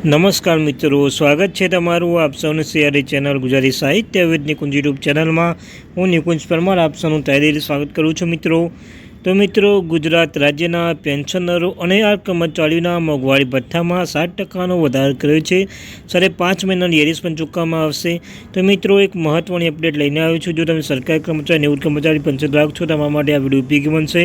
નમસ્કાર મિત્રો, સ્વાગત છે તમારું આપ સૌની સિયારી ચેનલ ગુજરાતી સાહિત્ય વિદ નિકુંજ યુટ્યુબ ચેનલમાં. હું નિકુંજ પરમાર આપ સૌનું તહેદીલી સ્વાગત કરું છું મિત્રો. તો મિત્રો, ગુજરાત રાજ્યના પેન્શનરો અને આ કર્મચારીઓના મોંઘવારી ભથ્થામાં 7% વધારો કર્યો છે. 5.5 મહિનાની એરિયર્સ પણ ચૂકવવામાં આવશે. તો મિત્રો, એક મહત્વની અપડેટ લઈને આવ્યો છું. જો તમે સરકારી કર્મચારી, નિવૃત્ત કર્મચારી પેન્શન ધારક છો, તમારા માટે આ વિડીયો ઉપયોગી બનશે.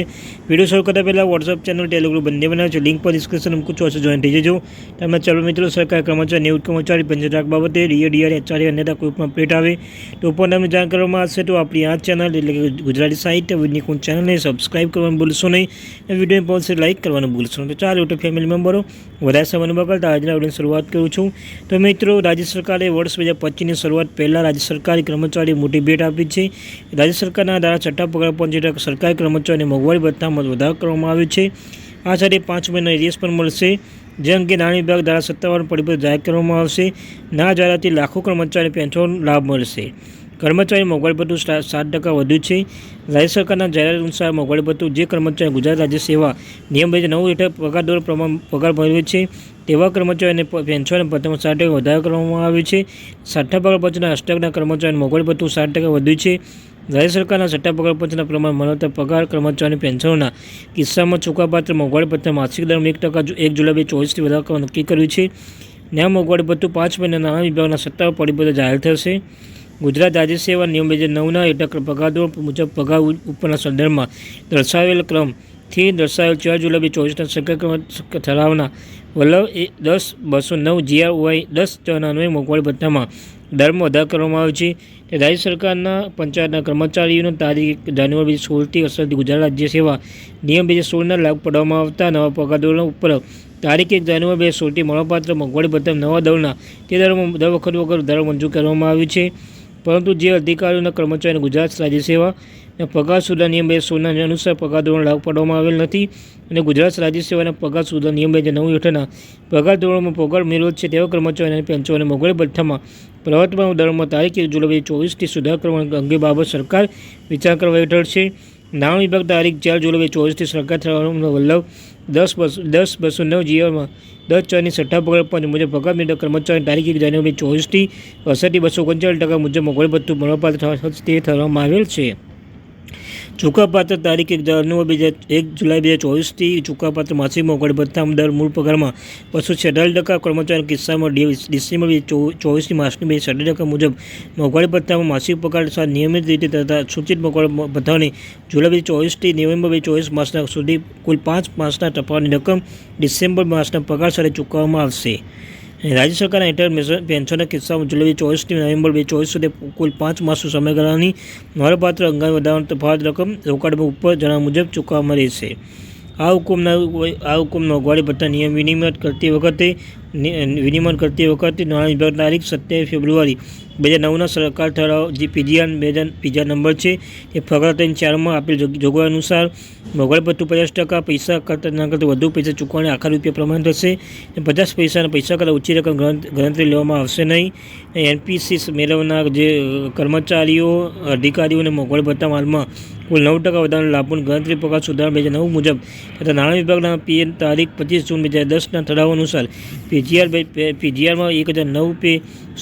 વિડીયો શરૂ કરતા પહેલાં વોટ્સઅપ ચેનલ, ટેલિગ્રામ બંને બનાવે છે, લિંક પર ડિસ્ક્રિપ્શન મૂકું છું, હશે જોઈન થઈ જજો. તમે ચાલો મિત્રો, સરકારી કર્મચારી, નિવૃત્ત કર્મચારી પેન્શન ધારક બાબતે ડીઆર એચઆરએ અન્યતા કોઈ પણ અપડેટ આવે તો પણ તમને જાણ કરવામાં આવશે. તો આપણી આ ચેનલ એટલે કે ગુજરાતી સાહિત્ય વિદ નિકુંજ ચેનલને સબસ્ક્રાઈબ કરવાનું ભૂલશો નહીં. વિડીયો પહોંચશે લાઇક કરવાનું ભૂલશો નહીં. તો ચાલો તો ફેમિલી મેમ્બરો, વધારે સમય બગાડતા આજના વિડીયોની શરૂઆત કરું છું. તો મિત્રો, રાજ્ય સરકારે વર્ષ 2025ની શરૂઆત પહેલાં રાજ્ય સરકારી કર્મચારી મોટી ભેટ આપી છે. રાજ્ય સરકારના દ્વારા છઠ્ઠા પગાર પંચ સરકારી કર્મચારીને મોંઘવારી ભથ્થામાં વધારો કરવામાં આવ્યો છે. આ સાથે 5 મહિના એરિયર્સ પણ મળશે, જે અંગે નાણાં વિભાગ દ્વારા સત્તાવાર પરિપત્ર જાહેર કરવામાં આવશે. ના જાહેરાતથી લાખો કર્મચારી પેન્શન લાભ મળશે. કર્મચારી મોંઘવારી ભથ્થું 7% વધ્યું છે. રાજ્ય સરકારના જાહેરાત અનુસાર મોંઘવારી ભથ્થું જે કર્મચારી ગુજરાત રાજ્ય સેવા નિયમ 2009 હેઠળ પગાર ધોરણ પ્રમાણ પગાર મેળવે છે તેવા કર્મચારીઓને પેન્શન ભથ્થામાં 7% વધારો કરવામાં આવ્યો છે. છઠ્ઠા પગાર પંચના 8%ના કર્મચારીઓને મોંઘવારી ભથ્થું 7% વધ્યું છે. રાજ્ય સરકારના છઠ્ઠા પગાર પંચના પ્રમાણ મળતા પગાર કર્મચારીની પેન્શનોના કિસ્સામાં ચૂકવવાપાત્ર મોંઘવારી ભથ્થા માસિક દરમાં 1% 1 જુલાઈ 2024થી વધારો કરવા નક્કી કર્યું છે. ન્યાય મોંઘવારી ભથ્થું 5 મહિના નાણાં વિભાગના સત્તાવાર પરિપત્ર જાહેર થશે. ગુજરાત રાજ્ય સેવા નિયમ 2009ના હેઠળ પગાર ધોરણ મુજબ પગાર ઉપરના સંદર્ભમાં દર્શાવેલ ક્રમથી દર્શાવેલ 4 જુલાઈ 2024ના સરકારી ઠરાવના વલવ 10/209 GROI 10 અન્વયે મોંઘવારી ભથ્થામાં દરમાં વધારો કરવામાં આવ્યો છે. રાજ્ય સરકારના પંચાયતના કર્મચારીઓનો તારીખ જાન્યુઆરી 2016થી અસરથી ગુજરાત રાજ્ય સેવા નિયમ 2016ના લાગુ પાડવામાં આવતા નવા પગાર ધોરણો ઉપર તારીખ 1 જાન્યુઆરી 2016થી મળવાપાત્ર મોંઘવારી ભથ્થા નવા દરના તે દરમાં દર વખત વગર વધારો મંજૂર કરવામાં આવ્યું છે. પરંતુ જે અધિકારીઓના કર્મચારીઓને ગુજરાત રાજ્ય સેવાના પગાર સુધારા નિયમ 2016ના અનુસાર પગાર ધોરણ લાગુ પાડવામાં આવેલ નથી અને ગુજરાત રાજ્ય સેવાના પગાર સુધારા નિયમ 2009 હેઠળના પગાર ધોરણમાં પગાર મેળવે છે તેવા કર્મચારીઓને પેન્શનોને મોંઘવારી ભથ્થામાં પ્રવર્તમાન દરમાં તારીખ 1 જુલાઈ 2024થી સુધાર કરવા અંગે બાબત સરકાર વિચાર કરવા હેઠળ છે. નાણાં વિભાગ તારીખ 4 જુલાઈ 2024થી સરકાર ઠરાવનો વલ્લભ 10/209 GRમાં 10/4ની છઠ્ઠા પગાર પંચ મુજબ પગાર મેળવતા કર્મચારીને તારીખ 1 જાન્યુઆરી 2024થી 62.39% મુજબ મોંઘવારી ભથ્થું મળવાપાત્ર તે ઠરવામાં આવેલ છે. ચૂકવવાપાત્ર તારીખ 1 જુલાઈ 2024થી ચૂકવવાપાત્ર માસિક મોંઘવારી ભથ્થામાં દર મૂળ પગારમાં 246% કર્મચારીના કિસ્સામાં ડિસેમ્બર 2024થી માર્ચની 260% મુજબ મોંઘવારી ભથ્થામાં માસિક પગાર સાથે નિયમિત રીતે તથા સૂચિત મોંઘવારી ભથ્થાની જુલાઈ 2024થી નવેમ્બર 2024 માસના સુધી કુલ 5 માસના તફાવતની રકમ ડિસેમ્બર માસના પગાર સાથે ચૂકવવામાં આવશે. રાજ્ય સરકારના હેઠળ પેન્શનના કિસ્સામાં જુલાઈ 2024થી નવેમ્બર 2024 સુધી કુલ 5 માસનો સમયગાળાની મળવાપાત્ર અંગામી વધારાની તફાવત રકમ રોકડમાં ઉપર જણાવ્યા મુજબ ચૂકવવામાં રહેશે. આ હુકમ મોંઘવારી ભથ્થા નિયમ વિનિમય કરતી વખતે નાણાં વિભાગ તારીખ 27 ફેબ્રુઆરી 2009ના સરકાર ઠરાવ જે પીજીઆર નંબર છે તે પગાર 4માં આપેલ જોગવાઈ અનુસાર મોંઘવારી ભથ્થું 50% પૈસા કરતાં વધુ પૈસા ચૂકવવાની આખા રૂપિયા પ્રમાણે થશે. 50 પૈસાના પૈસા કરતાં ઓછી રકમ ગણતરી લેવામાં આવશે નહીં. એનપીસી મેળવનાર જે કર્મચારીઓ અધિકારીઓને મોંઘવારી ભથ્થામાં હાલમાં કુલ 9% વધારાના લાભોની ગણતરી પગાર સુધારા 2009 મુજબ તથા નાણાં વિભાગના પીએન તારીખ 25 જૂન 2010ના ઠરાવ અનુસાર પીજીઆરમાં 1009 પે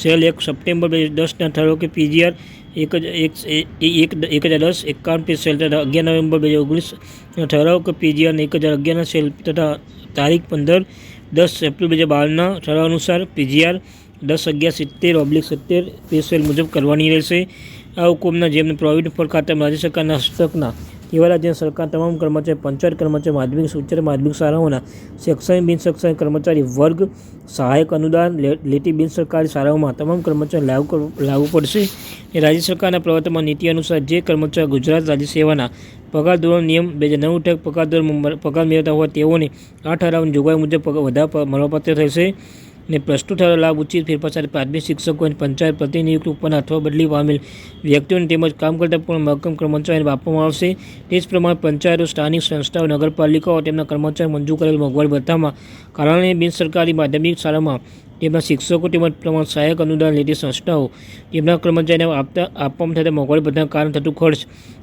સેલ 1 સપ્ટેમ્બર 2010ના ઠરાવ કે પીજીઆર 1010 પે સેલ તથા 11 નવેમ્બર 2019 ઠરાવ કે પીજીઆર 1011ના સેલ તથા તારીખ 15-10 એપ્રિલ 2012ના ઠરાવ અનુસાર પીજીઆર 10/11/70/70 પે સેલ મુજબ કરવાની રહેશે. આ હુકમના જેમને પ્રોવિડન્ટ ફંડ ખાતામાં રાજ્ય સરકારના હસ્તકના તેવા રાજ્ય સરકાર તમામ કર્મચારી, પંચાયત કર્મચારી, માધ્યમિક ઉચ્ચતર માધ્યમિક શાળાઓના શૈક્ષણિક બિનશૈક્ષણિક કર્મચારી વર્ગ સહાયક અનુદાન લેતી બિનસરકારી શાળાઓમાં તમામ કર્મચારી લાગુ પડશે. રાજ્ય સરકારના પ્રવર્તમાન નીતિ અનુસાર જે કર્મચારી ગુજરાત રાજ્ય સેવાના પગાર ધોરણ નિયમ 2009 હેઠળ પગાર મેળવતા હોય તેઓને આ ઠરાવની જોગવાઈ મુજબ વધારે મળવાપાત્ર થશે. ને પ્રસ્તુત ઠરાવ લાભ ઉચિત ફેરફાર સાથે પ્રાથમિક શિક્ષકો અને પંચાયત પ્રતિનિયુક્ત ઉપરના અથવા બદલી પામેલ વ્યક્તિઓને તેમજ કામ કરતા પૂર્ણ મક્કમ કર્મચારીને આપવામાં આવશે. તે જ પ્રમાણે પંચાયતો, સ્થાનિક સંસ્થાઓ, નગરપાલિકાઓ તેમના કર્મચારી મંજૂર કરેલ મોંઘવારી ભથ્થામાં કારણે બિનસરકારી માધ્યમિક શાળામાં તેમના શિક્ષકો તેમજ પ્રમાણ સહાયક અનુદાન લેતી સંસ્થાઓ તેમના કર્મચારીને આપવામાં થતા મોંઘવારી ભથ્થાના કારણે થતું ખર્ચ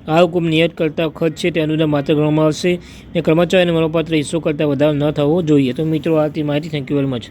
આ હુકમ નિયત કરતા ખર્ચ છે તે અનુદાન માત્ર ગણવામાં આવશે અને કર્મચારીને મળવાપાત્ર હિસ્સો કરતાં વધારો ન થવો જોઈએ. તો મિત્રો, આ માહિતી થેન્ક યુ વેરી મચ.